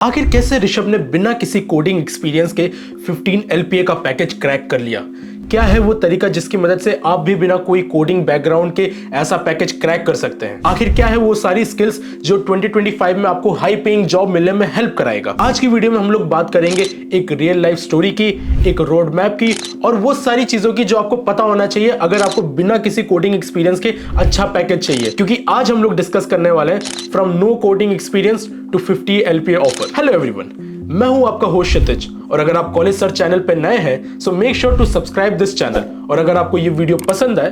आखिर कैसे ऋषभ ने बिना किसी कोडिंग एक्सपीरियंस के 15 LPA का पैकेज क्रैक कर लिया? क्या है वो तरीका जिसकी मदद से आप भी बिना कोई कोडिंग बैकग्राउंड के ऐसा पैकेज क्रैक कर सकते हैं? आखिर क्या है वो सारी स्किल्स जो 2025 में आपको हाई पेइंग जॉब मिलने में हेल्प कराएगा? आज की वीडियो में हम लोग बात करेंगे एक रियल लाइफ स्टोरी की, एक रोड मैप की और वो सारी चीजों की जो आपको पता होना चाहिए अगर आपको बिना किसी कोडिंग एक्सपीरियंस के अच्छा पैकेज चाहिए। क्योंकि आज हम लोग डिस्कस करने वाले हैं from no coding experience to 50 LPA offer. Hello everyone, मैं हूं आपका होस्ट क्षितिज और अगर आप कॉलेज सर्च चैनल पे नए हैं so make sure to subscribe this channel. और अगर आपको ये वीडियो पसंद आए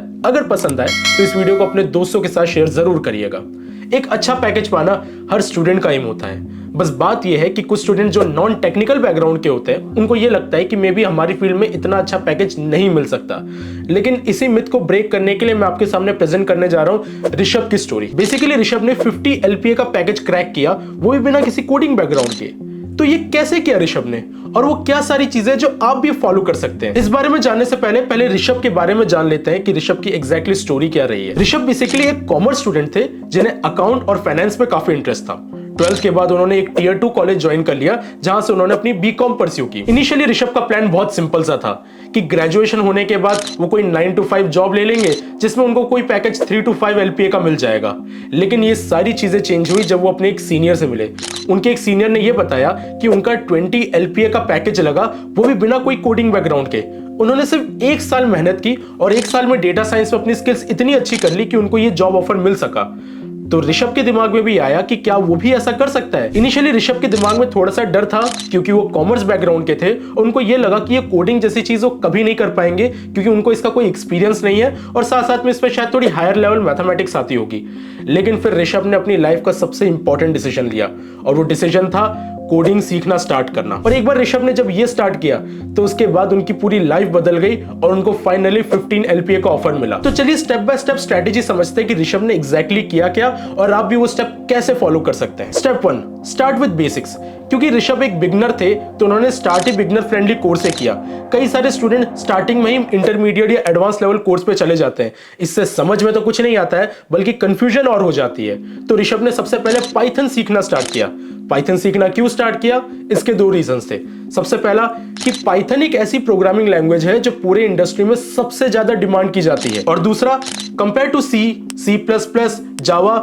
तो इस वीडियो को अपने दोस्तों के साथ शेयर जरूर करिएगा। एक अच्छा पैकेज पाना हर स्टूडेंट का एम होता है, बस बात यह है कि कुछ स्टूडेंट जो नॉन टेक्निकल बैकग्राउंड के होते हैं उनको ये लगता है कि मे बी हमारी फील्ड में इतना अच्छा पैकेज नहीं मिल सकता। लेकिन इसी मिथ को ब्रेक करने के लिए मैं आपके सामने प्रेजेंट करने जा रहा हूं ऋषभ की स्टोरी। बेसिकली ऋषभ ने 50 LPA का पैकेज क्रैक किया, वो भी बिना किसी कोडिंग बैकग्राउंड के। तो ये कैसे किया ऋषभ ने और वो क्या सारी चीजें जो आप भी फॉलो कर सकते हैं? इस बारे में जानने से पहले ऋषभ के बारे में जान लेते हैं कि ऋषभ की एग्जैक्टली स्टोरी क्या रही है। ऋषभ बेसिकली एक कॉमर्स स्टूडेंट थे जिन्हें अकाउंट और फाइनेंस में काफी इंटरेस्ट था। 12th के बाद उन्होंने एक Tier 2 कॉलेज ज्वाइन कर लिया जहां से उन्होंने अपनी बीकॉम परस्यू की। इनिशियली ऋषभ का प्लान बहुत सिंपल सा था कि ग्रेजुएशन होने के बाद वो कोई 9 to 5 जॉब ले लेंगे जिसमें उनको कोई पैकेज 3 to 5 LPA का मिल जाएगा। लेकिन ये सारी चीजें चेंज हुई जब वो अपने एक सीनियर से मिले। उनके एक सीनियर ने यह बताया कि उनका 20 LPA का पैकेज लगा, वो भी बिना कोई कोडिंग बैकग्राउंड के। उन्होंने सिर्फ 1 साल मेहनत की और 1 साल में डेटा साइंस में अपनी स्किल्स इतनी अच्छी कर ली कि उनको ये जॉब ऑफर मिल सका। तो ऋषभ के दिमाग में भी आया कि क्या वो भी ऐसा कर सकता है। इनिशियली ऋषभ के दिमाग में थोड़ा सा डर था क्योंकि वो कॉमर्स बैकग्राउंड के थे और उनको ये लगा कि ये कोडिंग जैसी चीज वो कभी नहीं कर पाएंगे क्योंकि उनको इसका कोई एक्सपीरियंस नहीं है और साथ साथ में इसमें शायद थोड़ी हायर लेवल मैथमेटिक्स आती होगी। लेकिन फिर ऋषभ ने अपनी लाइफ का सबसे इंपॉर्टेंट डिसीजन लिया और वो डिसीजन था कोडिंग सीखना स्टार्ट करना। और एक बार ऋषभ ने जब ये स्टार्ट किया तो उसके बाद उनकी पूरी लाइफ बदल गई और उनको फाइनली 15 LPA का ऑफर मिला। तो चलिए स्टेप बाय स्टेप स्ट्रेटेजी समझते हैं कि ऋषभ ने एग्जैक्टली किया क्या और आप भी वो स्टेप कैसे फॉलो कर सकते हैं। Step 1, start with basics. क्योंकि ऋषभ एक बिगनर थे तो उन्होंने स्टार्ट ही बिगनर फ्रेंडली कोर्स से किया। कई सारे स्टूडेंट स्टार्टिंग में ही इंटरमीडिएट या एडवांस लेवल कोर्स पे चले जाते हैं। इससे समझ में तो कुछ नहीं आता है बल्कि कंफ्यूजन और हो जाती है। तो ऋषभ ने सबसे पहले पाइथन सीखना स्टार्ट किया। पाइथन सीखना क्यों स्टार्ट किया? इसके 2 रीजंस थे। सबसे पहला कि पाइथन एक ऐसी प्रोग्रामिंग लैंग्वेज है जो पूरे इंडस्ट्री में सबसे ज्यादा डिमांड की जाती है और दूसरा compare to C++, Java,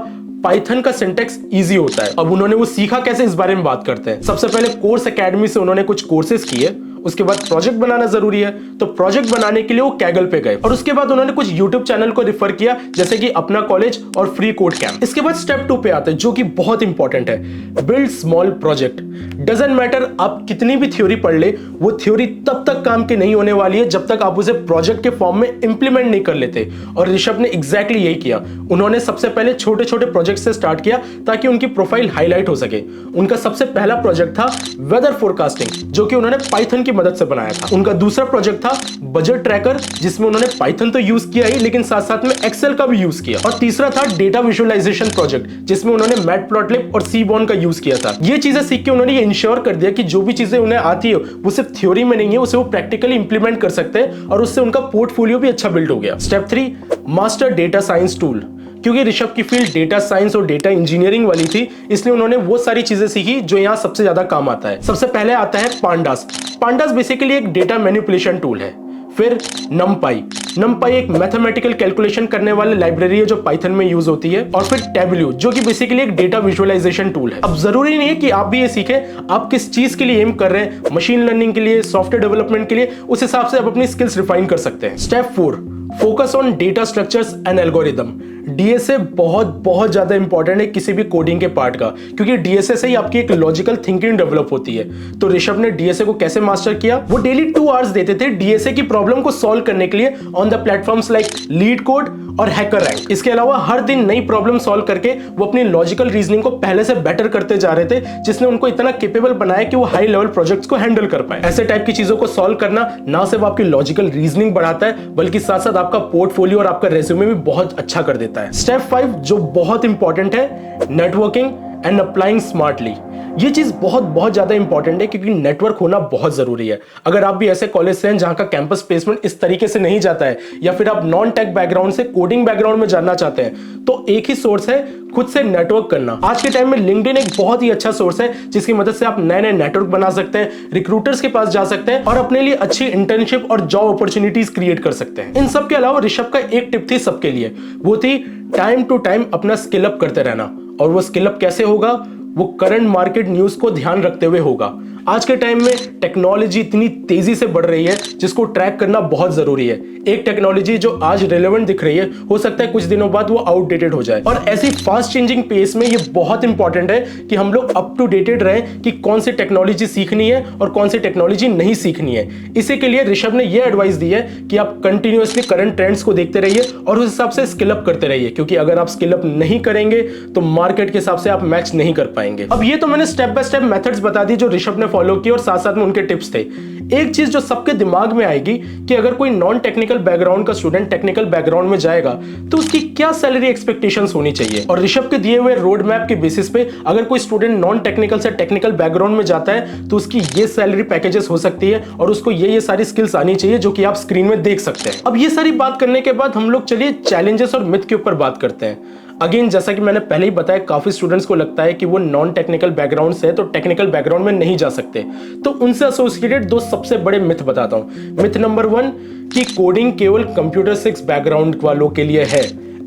Python का सिंटैक्स इजी होता है। अब उन्होंने वो सीखा कैसे, इस बारे में बात करते हैं। सबसे पहले कोर्स एकेडमी से उन्होंने कुछ कोर्सेज किए। उसके बाद प्रोजेक्ट बनाना जरूरी है तो प्रोजेक्ट बनाने के लिए वो कैगल पे गए और उसके बाद उन्होंने कुछ यूट्यूब चैनल को रिफर किया जैसे कि अपना कॉलेज और फ्री कोड कैंप। इसके बाद स्टेप 2 पे आते हैं जो कि बहुत इंपॉर्टेंट है, build small project. Doesn't matter आप कितनी भी थ्योरी पढ़ ले, वो थ्योरी तब तक काम की नहीं होने वाली है जब तक आप उसे प्रोजेक्ट के फॉर्म में इंप्लीमेंट नहीं कर लेते। और ऋषभ ने एग्जैक्टली यही किया। उन्होंने सबसे पहले छोटे छोटे प्रोजेक्ट से स्टार्ट किया ताकि उनकी प्रोफाइल हाईलाइट हो सके। उनका सबसे पहला प्रोजेक्ट था वेदर फोरकास्टिंग जो कि उन्होंने पाइथन की मदद से बनाया था। उनका दूसरा प्रोजेक्ट था बजट ट्रैकर जिसमें उन्होंने पाइथन तो यूज किया ही लेकिन साथ साथ में एक्सेल का भी यूज किया। और तीसरा था डेटा विजुअलाइजेशन प्रोजेक्ट जिसमें उन्होंने मैटप्लॉटलिब और सीबॉर्न का यूज किया था। ये चीजें सीख के उन्होंने ये इंश्योर कर दिया कि जो भी चीजें उन्हें आती है वो सिर्फ थ्योरी में नहीं है, उसे वो प्रैक्टिकली इंप्लीमेंट कर सकते हैं और उससे उनका पोर्टफोलियो भी अच्छा बिल्ड हो गया। Step 3, master data science tool. क्योंकि ऋषभ की फील्ड डेटा साइंस और डेटा इंजीनियरिंग वाली थी इसलिए उन्होंने वो सारी चीजें सीखी जो यहाँ सबसे ज्यादा काम आता है। सबसे पहले आता है पांडास। पांडास बेसिकली एक डेटा मैनिपुलेशन टूल है। फिर नमपाई एक मैथमेटिकल कैलकुलेशन करने वाली लाइब्रेरी है जो पाइथन में यूज होती है। और फिर टेबल्यू जो कि बेसिकली एक डेटा विजुअलाइजेशन टूल है। अब जरूरी नहीं है कि आप भी ये सीखें, आप किस चीज के लिए एम कर रहे हैं, मशीन लर्निंग के लिए, सॉफ्टवेयर डेवलपमेंट के लिए, उस हिसाब से आप अपनी स्किल्स रिफाइन कर सकते हैं। Step 4, focus on data structures and algorithm. DSA बहुत ज्यादा इंपॉर्टेंट है किसी भी कोडिंग के पार्ट का क्योंकि डीएसए से ही आपकी एक लॉजिकल थिंकिंग डेवलप होती है। तो ऋषभ ने डीएसए को कैसे मास्टर किया? वो डेली 2 आवर्स देते थे डीएसए की प्रॉब्लम को सॉल्व करने के लिए on the platforms like leet code और हैकर रैंक। इसके अलावा हर दिन नई प्रॉब्लम सॉल्व करके वो अपनी लॉजिकल रीजनिंग को पहले से बेटर करते जा रहे थे जिसने उनको इतना केपेबल बनाया कि वो हाई लेवल प्रोजेक्ट्स को हैंडल कर पाए। ऐसे टाइप की चीजों को सॉल्व करना ना सिर्फ आपकी लॉजिकल रीजनिंग बढ़ाता है बल्कि साथ साथ आपका पोर्टफोलियो और आपका रेज्यूमे भी बहुत अच्छा कर देता है। स्टेप 5 जो बहुत इंपॉर्टेंट है, नेटवर्किंग एंड अप्लाइंग स्मार्टली। ये चीज बहुत ज्यादा इंपॉर्टेंट है क्योंकि नेटवर्क होना बहुत जरूरी है। अगर आप भी ऐसे कॉलेज से हैं जहां का कैंपस प्लेसमेंट इस तरीके से नहीं जाता है, या फिर आप नॉन टेक बैकग्राउंड से कोडिंग बैकग्राउंड में जाना चाहते हैं, तो एक ही सोर्स है, खुद से नेटवर्क करना। आज के टाइम में लिंक्डइन एक बहुत ही अच्छा सोर्स है जिसकी मदद से आप नए नए नेटवर्क बना सकते हैं, रिक्रूटर्स के पास जा सकते हैं और अपने लिए अच्छी इंटर्नशिप और जॉब अपॉर्चुनिटीज क्रिएट कर सकते हैं। इन सब के अलावा ऋषभ का एक टिप थी सबके लिए, वो थी टाइम टू टाइम अपना स्किल अप करते रहना। और वो स्किल अप कैसे होगा? वो करंट मार्केट न्यूज को ध्यान रखते हुए होगा। आज के टाइम में टेक्नोलॉजी इतनी तेजी से बढ़ रही है जिसको ट्रैक करना बहुत जरूरी है। एक टेक्नोलॉजी जो आज रेलेवेंट दिख रही है, हो सकता है कुछ दिनों बाद वो आउटडेटेड हो जाए। और ऐसी फास्ट चेंजिंग पेस में ये बहुत इंपॉर्टेंट है कि हम लोग अप टू डेटेड रहें कि कौन सी टेक्नोलॉजी सीखनी है और कौन सी टेक्नोलॉजी नहीं सीखनी है। इसी के लिए ऋषभ ने ये एडवाइस दी है कि आप कंटिन्यूअसली करंट ट्रेंड्स को देखते रहिए और उस हिसाब से स्किल अप करते रहिए, क्योंकि अगर आप स्किल अप नहीं करेंगे तो मार्केट के हिसाब से आप मैच नहीं कर पाएंगे। अब ये तो मैंने स्टेप बाय स्टेप मेथड्स बता दी जो ऋषभ ने फॉलो की और साथ साथ में उनके टिप्स थे। एक चीज जो सबके दिमाग में आएगी कि अगर कोई नॉन टेक्निकल बैकग्राउंड का स्टूडेंट टेक्निकल बैकग्राउंड में जाएगा तो उसकी क्या सैलरी एक्सपेक्टेशंस होनी चाहिए। और ऋषभ के दिए हुए रोड मैप के बेसिस पे अगर कोई स्टूडेंट नॉन टेक्निकल से टेक्निकल बैकग्राउंड में जाता है तो उसकी ये सैलरी पैकेजेस हो सकती है और उसको ये सारी स्किल्स आनी चाहिए जो कि आप स्क्रीन में देख सकते हैं। अब ये सारी बात करने के बाद हम लोग चलिए चैलेंजेस और मिथ के ऊपर बात करते हैं। अगेन, जैसा कि मैंने पहले ही बताया, काफी स्टूडेंट्स को लगता है कि वो नॉन टेक्निकल बैकग्राउंड से तो टेक्निकल बैकग्राउंड में नहीं जा सकते। तो उनसे एसोसिएटेड दो सबसे बड़े मिथ बताता हूं। मिथ नंबर 1 कि कोडिंग केवल कंप्यूटर 6 बैकग्राउंड वालों के लिए है।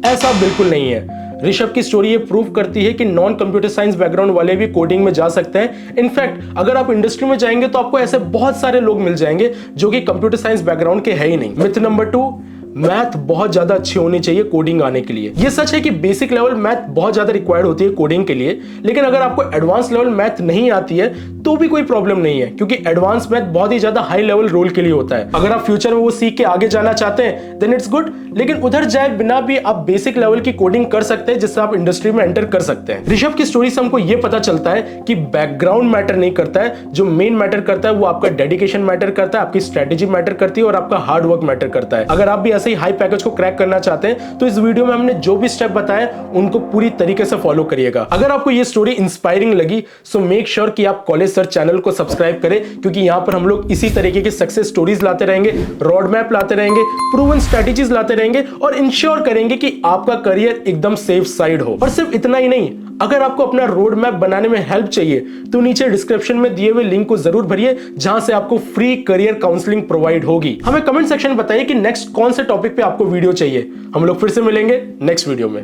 ऐसा बिल्कुल नहीं है। ऋषभ की स्टोरी ये प्रूव करती है कि नॉन कंप्यूटर साइंस बैकग्राउंड वाले भी कोडिंग में जा सकते हैं। इनफैक्ट अगर आप इंडस्ट्री में जाएंगे तो आपको ऐसे बहुत सारे लोग मिल जाएंगे जो कि कंप्यूटर साइंस बैकग्राउंड के है ही नहीं। मिथ नंबर 2, मैथ बहुत ज्यादा अच्छी होनी चाहिए कोडिंग आने के लिए। ये सच है कि बेसिक लेवल मैथ बहुत ज्यादा रिक्वायर्ड होती है कोडिंग के लिए, लेकिन अगर आपको एडवांस लेवल मैथ नहीं आती है तो भी कोई प्रॉब्लम नहीं है, क्योंकि एडवांस मैथ बहुत ही ज्यादा हाई लेवल रोल के लिए होता है। अगर आप फ्यूचर में वो सीख के आगे जाना चाहते हैं देन इट्स गुड, लेकिन उधर जाए बिना भी आप बेसिक लेवल की कोडिंग कर सकते हैं जिससे आप इंडस्ट्री में एंटर कर सकते हैं। ऋषभ की स्टोरी से हमको ये पता चलता है कि बैकग्राउंड मैटर नहीं करता है, जो मेन मैटर करता है वो आपका डेडिकेशन मैटर करता है, आपकी स्ट्रेटेजी मैटर करती है और आपका हार्ड वर्क मैटर करता है। अगर आप भी ऐसे ही हाई पैकेज को क्रैक करना चाहते हैं तो इस वीडियो में हमने जो भी स्टेप बताए उनको पूरी तरीके से फॉलो करिएगा। अगर आपको ये स्टोरी इंस्पायरिंग लगी सो मेक श्योर कि आप कॉलेज सर्च चैनल को सब्सक्राइब करें, क्योंकि यहां पर हम लोग इसी तरीके की सक्सेस स्टोरीज लाते रहेंगे, रोड मैप लाते रहेंगे, प्रूवन स्ट्रेटेजीज लाते रहेंगे और इंश्योर करेंगे कि आपका करियर एकदम सेफ साइड हो। और सिर्फ इतना ही नहीं, अगर आपको अपना रोड मैप बनाने में हेल्प चाहिए तो नीचे डिस्क्रिप्शन में दिए हुए लिंक को जरूर भरिए, जहां से आपको फ्री करियर काउंसलिंग प्रोवाइड होगी। हमें कमेंट सेक्शन में बताइए कि नेक्स्ट कौन से टॉपिक पे आपको वीडियो चाहिए। हम लोग फिर से मिलेंगे नेक्स्ट वीडियो में।